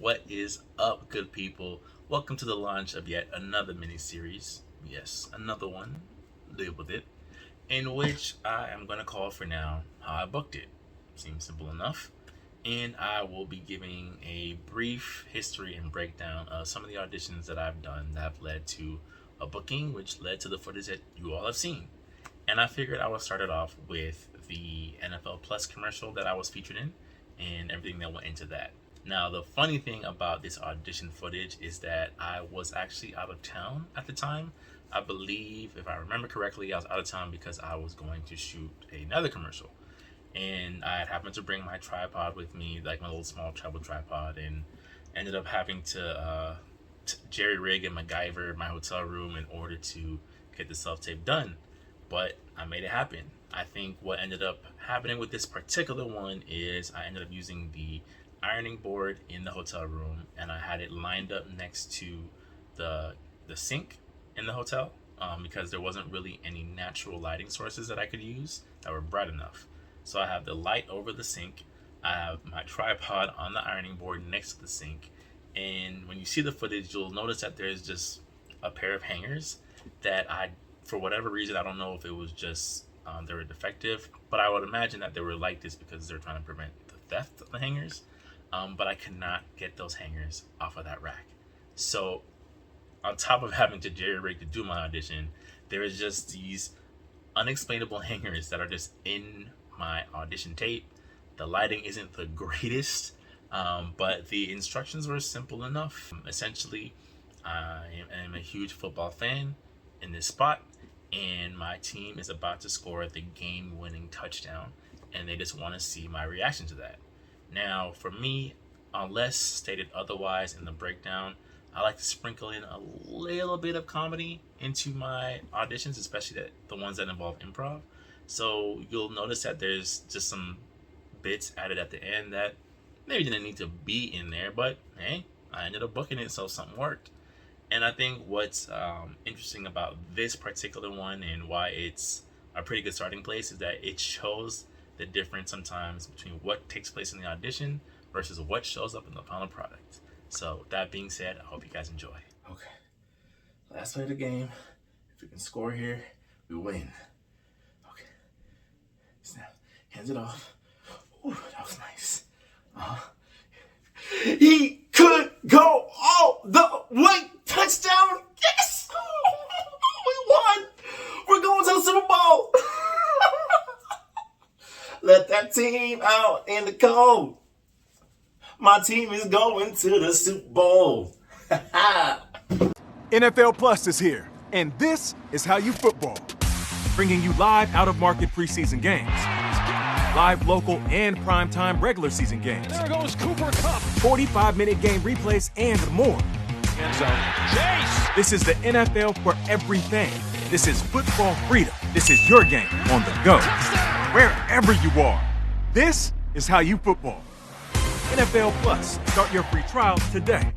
What is up, good people? Welcome to the launch of yet another mini-series. Yes, another one, labeled it, in which I am going to call for now How I Booked It. Seems simple enough. And I will be giving a brief history and breakdown of some of the auditions that I've done that have led to a booking, which led to the footage that you all have seen. And I figured I would start it off with the NFL Plus commercial that I was featured in and everything that went into that. Now, the funny thing about this audition footage is that I was actually out of town at the time. I believe, if I remember correctly, I was out of town because I was going to shoot another commercial. And I had happened to bring my tripod with me, like my little small travel tripod, and ended up having to jerry rig and MacGyver my hotel room in order to get the self-tape done. But I made it happen. I think what ended up happening with this particular one is I ended up using the ironing board in the hotel room, and I had it lined up next to the sink in the hotel because there wasn't really any natural lighting sources that I could use that were bright enough. So I have the light over the sink, I have my tripod on the ironing board next to the sink, and when you see the footage, you'll notice that there's just a pair of hangers that for whatever reason, I don't know if it was just they were defective, but I would imagine that they were like this because they're trying to prevent the theft of the hangers. But I could not get those hangers off of that rack. So on top of having to jerry rig to do my audition, there is just these unexplainable hangers that are just in my audition tape. The lighting isn't the greatest, but the instructions were simple enough. Essentially, I am a huge football fan in this spot, and my team is about to score the game-winning touchdown, and they just want to see my reaction to that. Now, for me, unless stated otherwise in the breakdown, I like to sprinkle in a little bit of comedy into my auditions, especially the ones that involve improv. So you'll notice that there's just some bits added at the end that maybe didn't need to be in there, but hey, I ended up booking it, so something worked. And I think what's interesting about this particular one and why it's a pretty good starting place is that it shows the difference sometimes between what takes place in the audition versus what shows up in the final product. So that being said, I hope you guys enjoy. Okay, last play of the game. If we can score here, we win. Okay, snap, hands it off. Ooh, that was nice. He could go all the way. Touchdown, yes! We won. We're going to the Super Bowl. Let that team out in the cold. My team is going to the Super Bowl. NFL Plus is here, and this is how you football. Bringing you live out-of-market preseason games, live local and primetime regular season games. There goes Cooper Kupp. 45-minute game replays and more. End zone. Chase. This is the NFL for everything. This is football freedom. This is your game on the go. Wherever you are, this is how you football. NFL Plus. Start your free trial today.